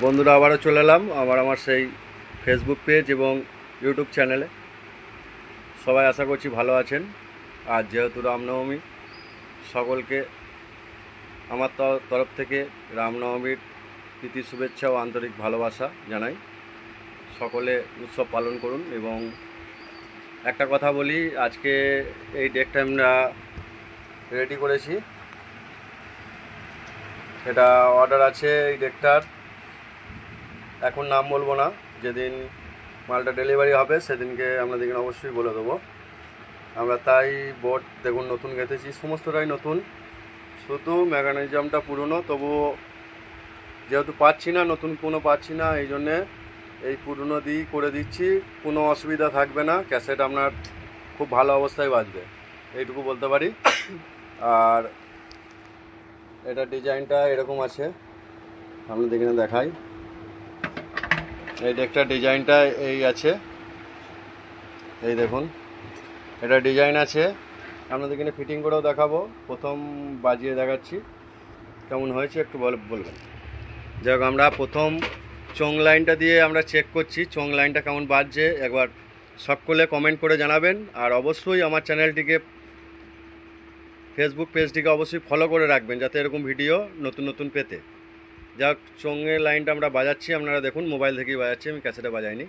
বন্ধুরা আবারও চলে এলাম আমার সেই ফেসবুক পেজ এবং ইউটিউব চ্যানেলে। সবাই আশা করছি ভালো আছেন। আর যেহেতু রামনবমী, সকলকে আমার তরফ থেকে রামনবমীর প্রীতি শুভেচ্ছা ও আন্তরিক ভালোবাসা জানাই। সকলে উৎসব পালন করুন। এবং একটা কথা বলি, আজকে এই ডেকটা আমরা রেডি করেছি। এটা অর্ডার আছে এই ডেকটার, এখন নাম বলবো না। যেদিন মালটা ডেলিভারি হবে সেদিনকে আপনাদেরকে অবশ্যই বলে দেবো। আমরা তাই বোর্ড দেখুন নতুন গেঁথেছি, সমস্তটাই নতুন, শুধু মেকানিজমটা পুরনো। তবুও যেহেতু পাচ্ছি না, নতুন কোনো পাচ্ছি না, এই জন্যে এই পুরনো দিয়েই করে দিচ্ছি। কোনো অসুবিধা থাকবে না, ক্যাসেট আপনার খুব ভালো অবস্থায় বাজবে, এইটুকু বলতে পারি। আর এটা ডিজাইনটা এরকম আছে, আপনাদের এখানে দেখাই। এই ডেকটা ডিজাইনটা এই আছে, এই দেখুন এটা ডিজাইন আছে। আপনাদের এখানে ফিটিং করেও দেখাবো, প্রথম বাজিয়ে দেখাচ্ছি কেমন হয়েছে, একটু বলবেন। যাই হোক, আমরা প্রথম চোং লাইনটা দিয়ে আমরা চেক করছি চোং লাইনটা কেমন বাজছে। একবার সকলে কমেন্ট করে জানাবেন। আর অবশ্যই আমার চ্যানেলটিকে, ফেসবুক পেজটিকে অবশ্যই ফলো করে রাখবেন, যাতে এরকম ভিডিও নতুন নতুন পেতে। যাই হোক, চোঙের লাইনটা আমরা বাজাচ্ছি, আপনারা দেখুন মোবাইল থেকেই বাজাচ্ছি, আমি ক্যাসেটে বাজাইনি।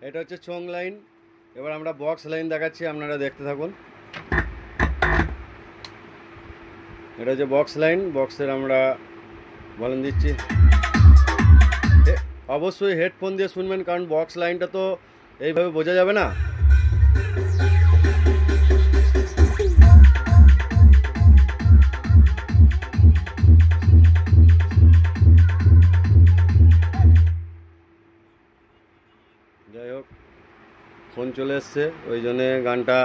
এটা হচ্ছে চোং লাইন। এবার আমরা বক্স লাইন দেখাচ্ছি, আপনারা দেখতে থাকুন। এটা হচ্ছে বক্স লাইন, বক্সের আমরা বলেন দিচ্ছি। অবশ্যই হেডফোন দিয়ে শুনবেন, কারণ বক্স লাইনটা তো এইভাবে বোঝা যাবে না। যাই হোক, ফোন চলে এসছে, ওই জন্যে গানটা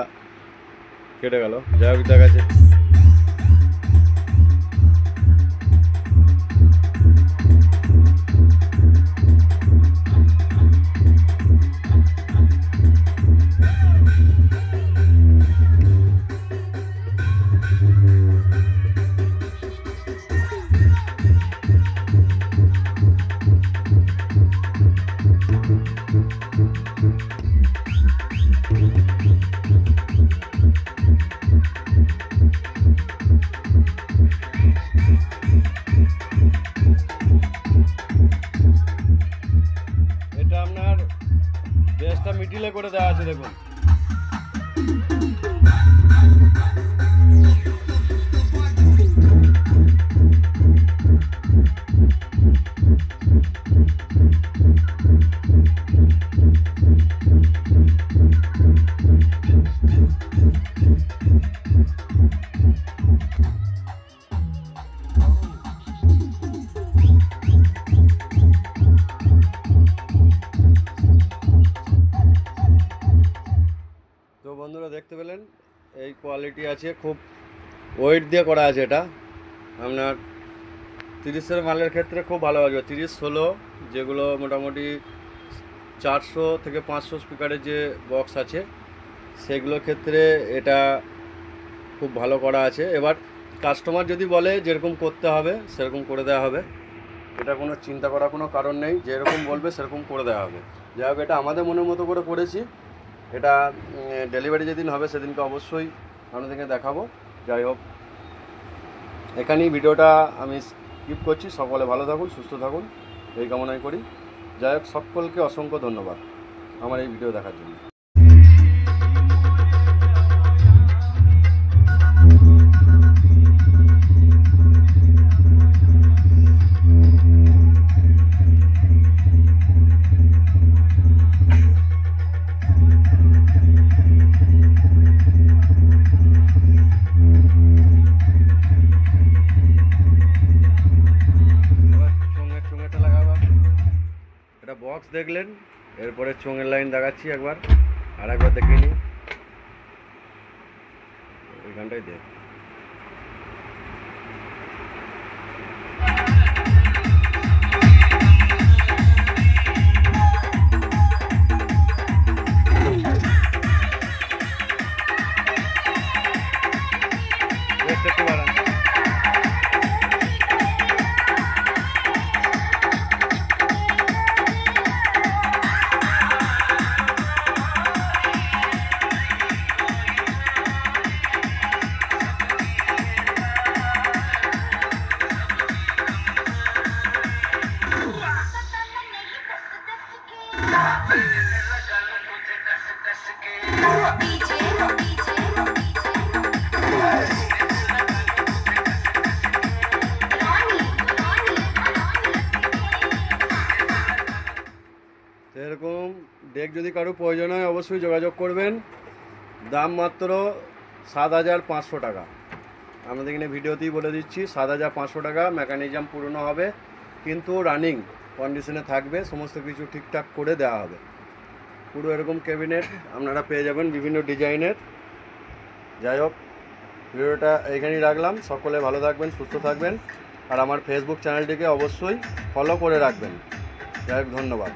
কেটে গেল। যাই হোক, দেখাচ্ছে। এটা আপনার বেসটা মিডিলে করে দেওয়া আছে, দেখুন। তো বন্ধুরা দেখতে পেলেন, এই কোয়ালিটি আছে, খুব ওয়েট দিয়ে করা আছে। এটা আপনার 30-এর মালের ক্ষেত্রে খুব ভালো বাজবে। 30-16 যেগুলো মোটামুটি 400 থেকে 500 স্পিকারের যে বক্স আছে, সেগুলোর ক্ষেত্রে এটা খুব ভালো করা আছে। এবার কাস্টমার যদি বলে যেরকম করতে হবে সেরকম করে দেওয়া হবে, এটা কোনো চিন্তা করার কোনো কারণ নেই। যেরকম বলবে সেরকম করে দেওয়া হবে। যাই হোক, এটা আমাদের মনের মতো করে করেছি। এটা ডেলিভারি যেদিন হবে সেদিনকে অবশ্যই আপনাদেরকে দেখাবো। যাই হোক, এখানেই ভিডিওটা আমি স্কিপ করছি। সকলে ভালো থাকুন, সুস্থ থাকুন, এই কামনাই করি। যাই হোক, সকলকে অসংখ্য ধন্যবাদ আমার এই ভিডিও দেখার জন্য। এটা বক্স দেখলেন, এরপরে চোঙের লাইন দেখাচ্ছি একবার, আর একবার দেখিয়ে নিই। এখানটাই দেখ, একটু বাড়ান। এরকম ডেক যদি কারো প্রয়োজন হয় অবশ্যই যোগাযোগ করবেন। দাম মাত্র 7,500 টাকা। আমাদের এখানে ভিডিওতেই বলে দিচ্ছি, 7,500 টাকা। মেকানিজম পুরনো হবে কিন্তু রানিং কন্ডিশনে থাকবে, সমস্ত কিছু ঠিকঠাক করে দেওয়া হবে। পুরো এরকম ক্যাবিনেট আপনারা পেয়ে যাবেন বিভিন্ন ডিজাইনের। যাই হোক, ভিডিওটা এইখানেই রাখলাম। সকলে ভালো থাকবেন, সুস্থ থাকবেন, আর আমার ফেসবুক চ্যানেলটিকে অবশ্যই ফলো করে রাখবেন। যাই হোক, ধন্যবাদ।